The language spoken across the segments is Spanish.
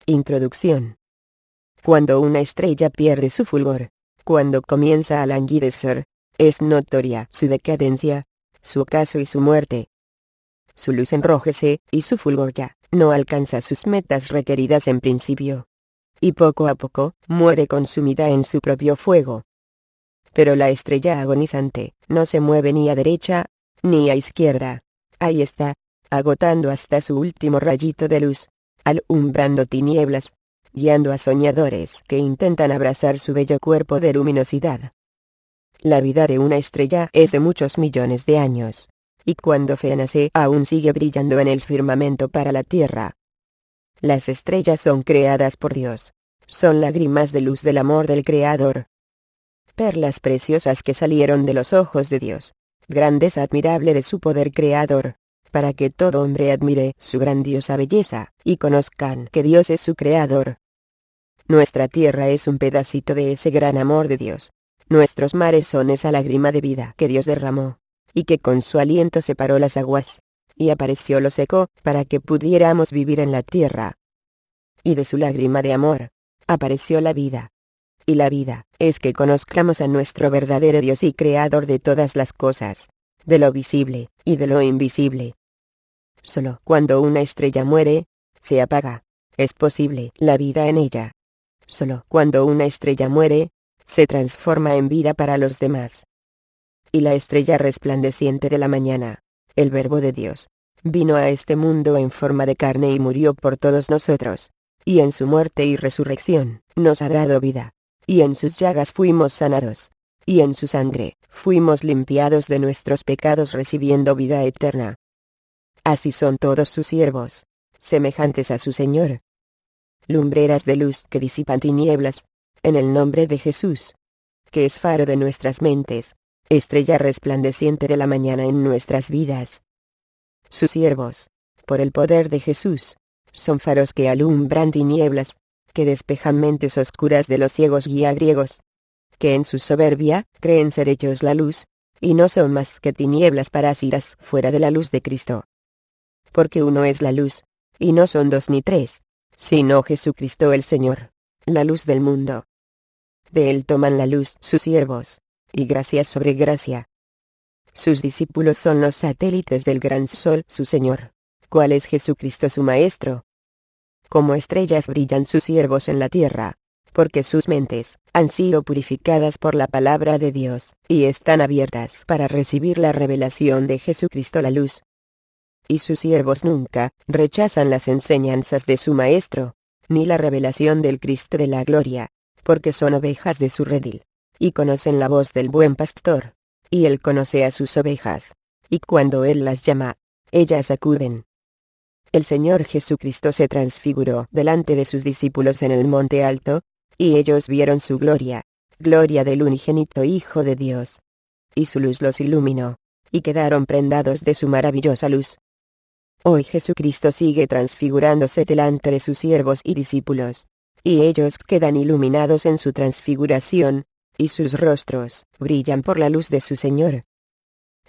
Introducción. Cuando una estrella pierde su fulgor, cuando comienza a languidecer, es notoria su decadencia, su ocaso y su muerte. Su luz enrojece, y su fulgor ya no alcanza sus metas requeridas en principio. Y poco a poco, muere consumida en su propio fuego. Pero la estrella agonizante, no se mueve ni a derecha, ni a izquierda. Ahí está, agotando hasta su último rayito de luz, alumbrando tinieblas, guiando a soñadores que intentan abrazar su bello cuerpo de luminosidad. La vida de una estrella es de muchos millones de años, y cuando Fe nace aún sigue brillando en el firmamento para la tierra. Las estrellas son creadas por Dios, son lágrimas de luz del amor del Creador. Perlas preciosas que salieron de los ojos de Dios, grandeza admirable de su poder creador, para que todo hombre admire su grandiosa belleza, y conozcan que Dios es su creador. Nuestra tierra es un pedacito de ese gran amor de Dios. Nuestros mares son esa lágrima de vida que Dios derramó, y que con su aliento separó las aguas, y apareció lo seco, para que pudiéramos vivir en la tierra. Y de su lágrima de amor, apareció la vida. Y la vida es que conozcamos a nuestro verdadero Dios y Creador de todas las cosas, de lo visible y de lo invisible. Solo cuando una estrella muere, se apaga, es posible la vida en ella. Solo cuando una estrella muere, se transforma en vida para los demás. Y la estrella resplandeciente de la mañana, el Verbo de Dios, vino a este mundo en forma de carne y murió por todos nosotros, y en su muerte y resurrección nos ha dado vida, y en sus llagas fuimos sanados, y en su sangre fuimos limpiados de nuestros pecados recibiendo vida eterna. Así son todos sus siervos, semejantes a su Señor. Lumbreras de luz que disipan tinieblas, en el nombre de Jesús, que es faro de nuestras mentes, estrella resplandeciente de la mañana en nuestras vidas. Sus siervos, por el poder de Jesús, son faros que alumbran tinieblas, que despejan mentes oscuras de los ciegos griegos, que en su soberbia creen ser ellos la luz, y no son más que tinieblas parásitas fuera de la luz de Cristo. Porque uno es la luz, y no son dos ni tres, sino Jesucristo el Señor, la luz del mundo. De él toman la luz sus siervos, y gracia sobre gracia. Sus discípulos son los satélites del gran sol su Señor, cual es Jesucristo su Maestro. Como estrellas brillan sus siervos en la tierra, porque sus mentes han sido purificadas por la palabra de Dios, y están abiertas para recibir la revelación de Jesucristo la luz. Y sus siervos nunca rechazan las enseñanzas de su Maestro, ni la revelación del Cristo de la gloria, porque son ovejas de su redil, y conocen la voz del buen pastor, y él conoce a sus ovejas, y cuando él las llama, ellas acuden. El Señor Jesucristo se transfiguró delante de sus discípulos en el monte alto, y ellos vieron su gloria, gloria del unigénito Hijo de Dios. Y su luz los iluminó, y quedaron prendados de su maravillosa luz. Hoy Jesucristo sigue transfigurándose delante de sus siervos y discípulos, y ellos quedan iluminados en su transfiguración, y sus rostros brillan por la luz de su Señor.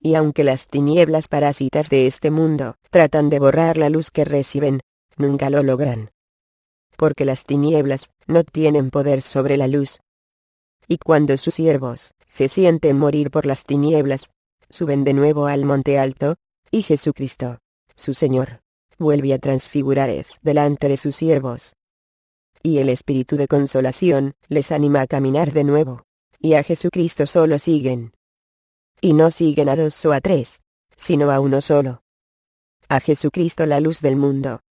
Y aunque las tinieblas parásitas de este mundo tratan de borrar la luz que reciben, nunca lo logran. Porque las tinieblas no tienen poder sobre la luz. Y cuando sus siervos se sienten morir por las tinieblas, suben de nuevo al monte alto, y Jesucristo, su Señor, vuelve a transfigurarles delante de sus siervos. Y el Espíritu de consolación les anima a caminar de nuevo, y a Jesucristo solo siguen. Y no siguen a dos o a tres, sino a uno solo. A Jesucristo la luz del mundo.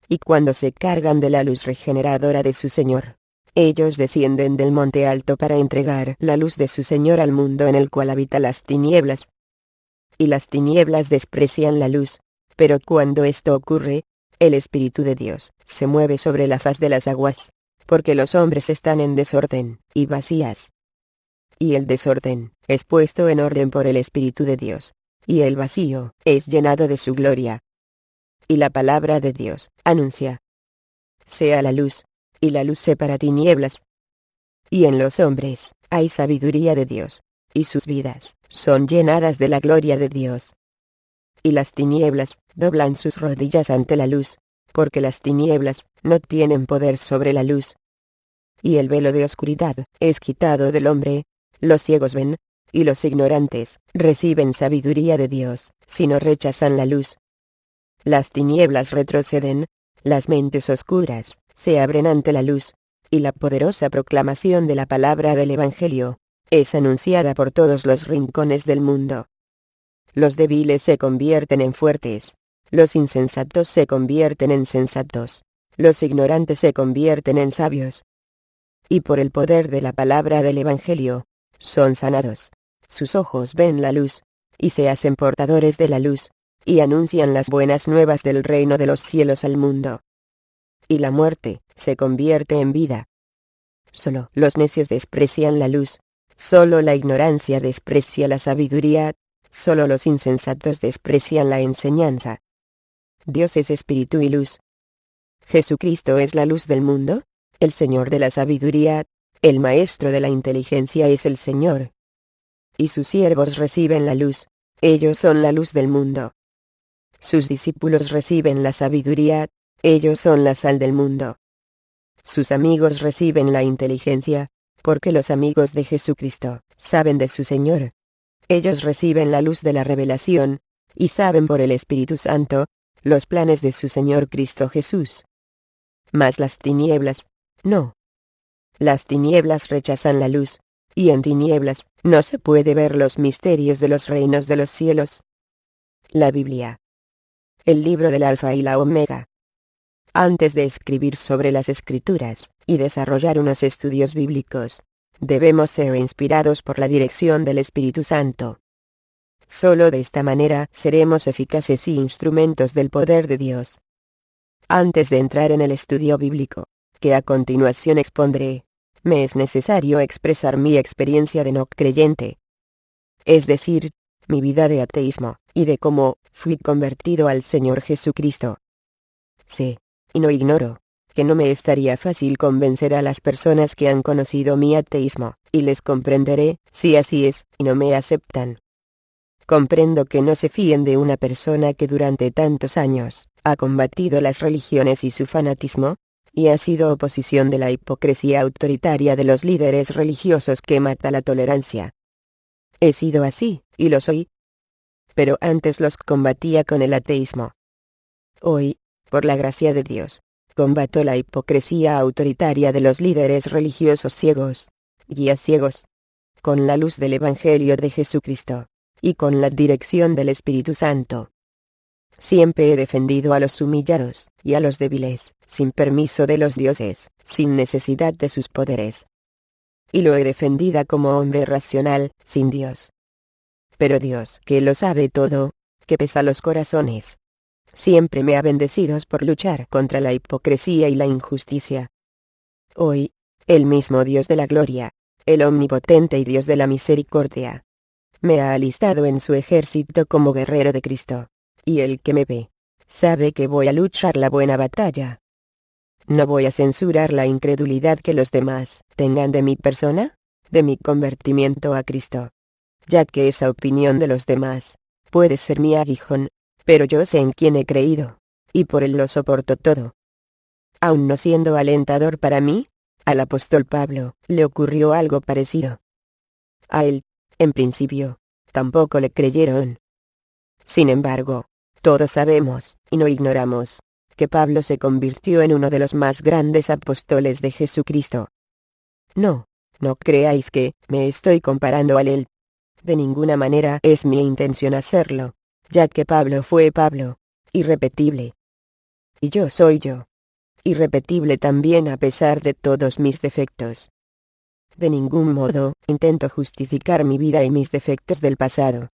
Y cuando se cargan de la luz regeneradora de su Señor, ellos descienden del monte alto para entregar la luz de su Señor al mundo en el cual habita las tinieblas. Y las tinieblas desprecian la luz, pero cuando esto ocurre, el Espíritu de Dios se mueve sobre la faz de las aguas, porque los hombres están en desorden y vacías. Y el desorden es puesto en orden por el Espíritu de Dios, y el vacío es llenado de su gloria. Y la palabra de Dios anuncia: sea la luz, y la luz separa tinieblas. Y en los hombres hay sabiduría de Dios, y sus vidas son llenadas de la gloria de Dios. Y las tinieblas doblan sus rodillas ante la luz, porque las tinieblas no tienen poder sobre la luz. Y el velo de oscuridad es quitado del hombre, los ciegos ven, y los ignorantes reciben sabiduría de Dios, si no rechazan la luz. Las tinieblas retroceden, las mentes oscuras se abren ante la luz, y la poderosa proclamación de la palabra del Evangelio es anunciada por todos los rincones del mundo. Los débiles se convierten en fuertes, los insensatos se convierten en sensatos, los ignorantes se convierten en sabios. Y por el poder de la palabra del Evangelio, son sanados. Sus ojos ven la luz, y se hacen portadores de la luz, y anuncian las buenas nuevas del reino de los cielos al mundo. Y la muerte se convierte en vida. Solo los necios desprecian la luz, solo la ignorancia desprecia la sabiduría, solo los insensatos desprecian la enseñanza. Dios es espíritu y luz. Jesucristo es la luz del mundo, el Señor de la sabiduría, el Maestro de la inteligencia es el Señor. Y sus siervos reciben la luz, ellos son la luz del mundo. Sus discípulos reciben la sabiduría, ellos son la sal del mundo. Sus amigos reciben la inteligencia, porque los amigos de Jesucristo saben de su Señor. Ellos reciben la luz de la revelación, y saben por el Espíritu Santo los planes de su Señor Cristo Jesús. Mas las tinieblas, no. Las tinieblas rechazan la luz, y en tinieblas no se puede ver los misterios de los reinos de los cielos. La Biblia. El libro del Alfa y la Omega. Antes de escribir sobre las Escrituras, y desarrollar unos estudios bíblicos, debemos ser inspirados por la dirección del Espíritu Santo. Solo de esta manera seremos eficaces y instrumentos del poder de Dios. Antes de entrar en el estudio bíblico, que a continuación expondré, me es necesario expresar mi experiencia de no creyente. Es decir, mi vida de ateísmo, y de cómo fui convertido al Señor Jesucristo. Sé, y no ignoro, que no me estaría fácil convencer a las personas que han conocido mi ateísmo, y les comprenderé, si así es, y no me aceptan. Comprendo que no se fíen de una persona que durante tantos años ha combatido las religiones y su fanatismo, y ha sido oposición de la hipocresía autoritaria de los líderes religiosos que mata la tolerancia. He sido así, y lo soy. Pero antes los combatía con el ateísmo. Hoy, por la gracia de Dios, combato la hipocresía autoritaria de los líderes religiosos ciegos, guías ciegos, con la luz del Evangelio de Jesucristo, y con la dirección del Espíritu Santo. Siempre he defendido a los humillados, y a los débiles, sin permiso de los dioses, sin necesidad de sus poderes. Y lo he defendida como hombre racional, sin Dios. Pero Dios, que lo sabe todo, que pesa los corazones, siempre me ha bendecido por luchar contra la hipocresía y la injusticia. Hoy, el mismo Dios de la gloria, el omnipotente y Dios de la misericordia, me ha alistado en su ejército como guerrero de Cristo, y el que me ve, sabe que voy a luchar la buena batalla. No voy a censurar la incredulidad que los demás tengan de mi persona, de mi convertimiento a Cristo, ya que esa opinión de los demás puede ser mi aguijón, pero yo sé en quién he creído, y por él lo soporto todo. Aun no siendo alentador para mí, al apóstol Pablo le ocurrió algo parecido. A él, en principio, tampoco le creyeron. Sin embargo, todos sabemos, y no ignoramos, que Pablo se convirtió en uno de los más grandes apóstoles de Jesucristo. No creáis que me estoy comparando a él. De ninguna manera es mi intención hacerlo, ya que Pablo fue Pablo, irrepetible. Y yo soy yo, irrepetible también a pesar de todos mis defectos. De ningún modo intento justificar mi vida y mis defectos del pasado.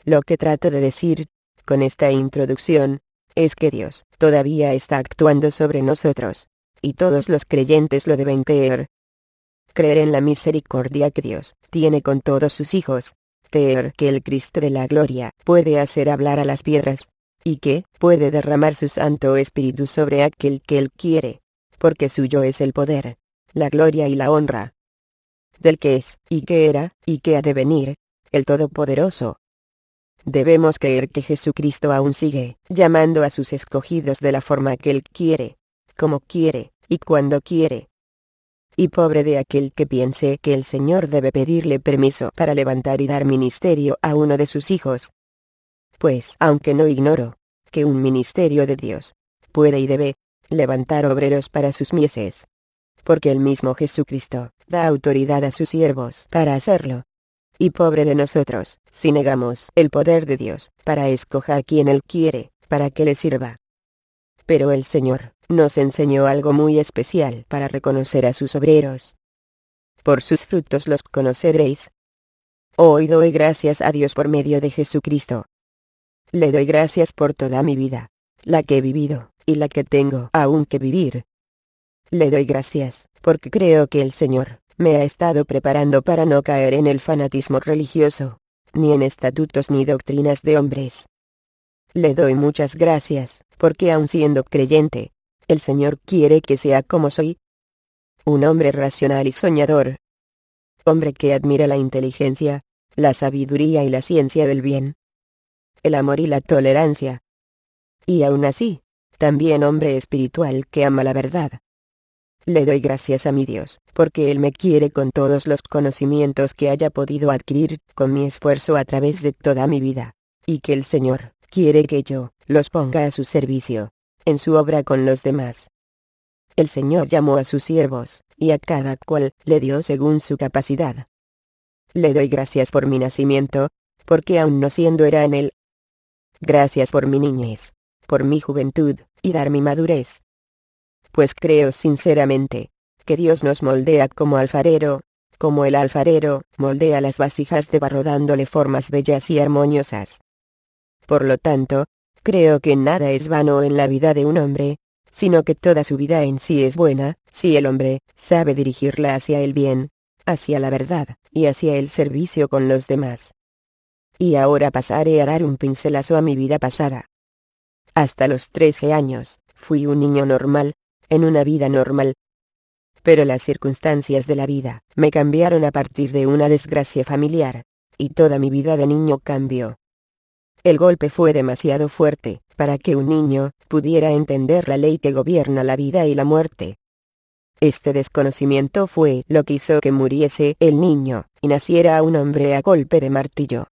Lo que trato de decir, con esta introducción, es que Dios todavía está actuando sobre nosotros, y todos los creyentes lo deben creer. Creer en la misericordia que Dios tiene con todos sus hijos, creer que el Cristo de la gloria puede hacer hablar a las piedras, y que puede derramar su Santo Espíritu sobre aquel que Él quiere, porque suyo es el poder, la gloria y la honra. Del que es, y que era, y que ha de venir, el Todopoderoso. Debemos creer que Jesucristo aún sigue llamando a sus escogidos de la forma que Él quiere, como quiere, y cuando quiere. Y pobre de aquel que piense que el Señor debe pedirle permiso para levantar y dar ministerio a uno de sus hijos. Pues, aunque no ignoro que un ministerio de Dios puede y debe levantar obreros para sus mieses, porque el mismo Jesucristo da autoridad a sus siervos para hacerlo. Y pobre de nosotros, si negamos el poder de Dios para escoger a quien Él quiere, para que le sirva. Pero el Señor nos enseñó algo muy especial para reconocer a sus obreros. Por sus frutos los conoceréis. Hoy doy gracias a Dios por medio de Jesucristo. Le doy gracias por toda mi vida, la que he vivido, y la que tengo aún que vivir. Le doy gracias, porque creo que el Señor me ha estado preparando para no caer en el fanatismo religioso, ni en estatutos ni doctrinas de hombres. Le doy muchas gracias, porque aun siendo creyente, el Señor quiere que sea como soy. Un hombre racional y soñador. Hombre que admira la inteligencia, la sabiduría y la ciencia del bien. El amor y la tolerancia. Y aún así, también hombre espiritual que ama la verdad. Le doy gracias a mi Dios, porque Él me quiere con todos los conocimientos que haya podido adquirir con mi esfuerzo a través de toda mi vida, y que el Señor quiere que yo los ponga a su servicio, en su obra con los demás. El Señor llamó a sus siervos, y a cada cual le dio según su capacidad. Le doy gracias por mi nacimiento, porque aun no siendo era en él. Gracias por mi niñez, por mi juventud, y dar mi madurez. Pues creo sinceramente, que Dios nos moldea como alfarero, como el alfarero moldea las vasijas de barro dándole formas bellas y armoniosas. Por lo tanto, creo que nada es vano en la vida de un hombre, sino que toda su vida en sí es buena, si el hombre sabe dirigirla hacia el bien, hacia la verdad, y hacia el servicio con los demás. Y ahora pasaré a dar un pincelazo a mi vida pasada. Hasta los 13 años, fui un niño normal, en una vida normal. Pero las circunstancias de la vida me cambiaron a partir de una desgracia familiar, y toda mi vida de niño cambió. El golpe fue demasiado fuerte para que un niño pudiera entender la ley que gobierna la vida y la muerte. Este desconocimiento fue lo que hizo que muriese el niño y naciera un hombre a golpe de martillo.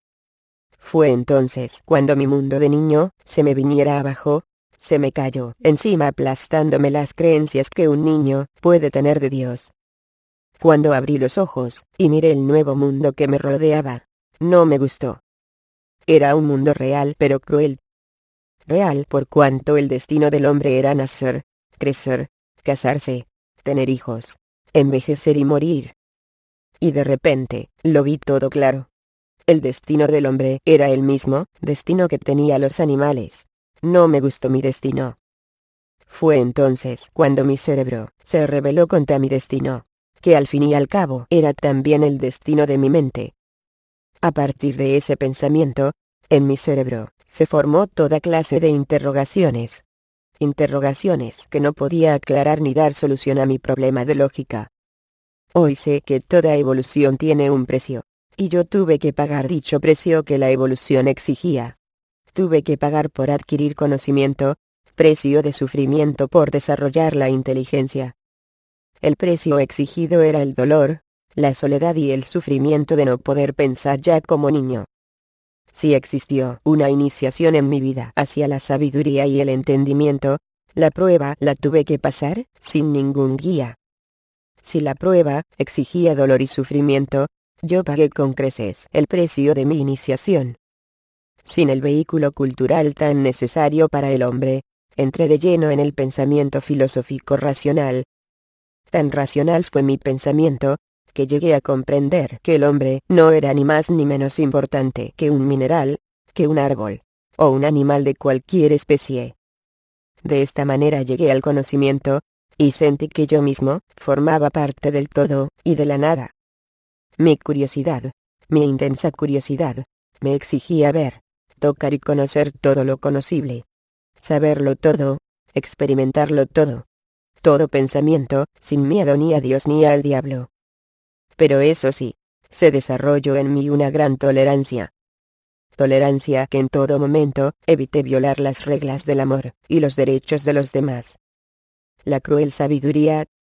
Fue entonces cuando mi mundo de niño se me viniera abajo, se me cayó encima aplastándome las creencias que un niño puede tener de Dios. Cuando abrí los ojos y miré el nuevo mundo que me rodeaba, no me gustó. Era un mundo real pero cruel. Real por cuanto el destino del hombre era nacer, crecer, casarse, tener hijos, envejecer y morir. Y de repente, lo vi todo claro. El destino del hombre era el mismo destino que tenía los animales. No me gustó mi destino. Fue entonces cuando mi cerebro se rebeló contra mi destino, que al fin y al cabo era también el destino de mi mente. A partir de ese pensamiento, en mi cerebro se formó toda clase de interrogaciones. Interrogaciones que no podía aclarar ni dar solución a mi problema de lógica. Hoy sé que toda evolución tiene un precio, y yo tuve que pagar dicho precio que la evolución exigía. Tuve que pagar por adquirir conocimiento, precio de sufrimiento por desarrollar la inteligencia. El precio exigido era el dolor, la soledad y el sufrimiento de no poder pensar ya como niño. Si existió una iniciación en mi vida hacia la sabiduría y el entendimiento, la prueba la tuve que pasar sin ningún guía. Si la prueba exigía dolor y sufrimiento, yo pagué con creces el precio de mi iniciación. Sin el vehículo cultural tan necesario para el hombre, entré de lleno en el pensamiento filosófico racional. Tan racional fue mi pensamiento, que llegué a comprender que el hombre no era ni más ni menos importante que un mineral, que un árbol, o un animal de cualquier especie. De esta manera llegué al conocimiento, y sentí que yo mismo formaba parte del todo y de la nada. Mi curiosidad, mi intensa curiosidad, me exigía ver, tocar y conocer todo lo conocible. Saberlo todo, experimentarlo todo. Todo pensamiento, sin miedo ni a Dios ni al diablo. Pero eso sí, se desarrolló en mí una gran tolerancia. tolerancia que en todo momento evite violar las reglas del amor y los derechos de los demás. La cruel sabiduría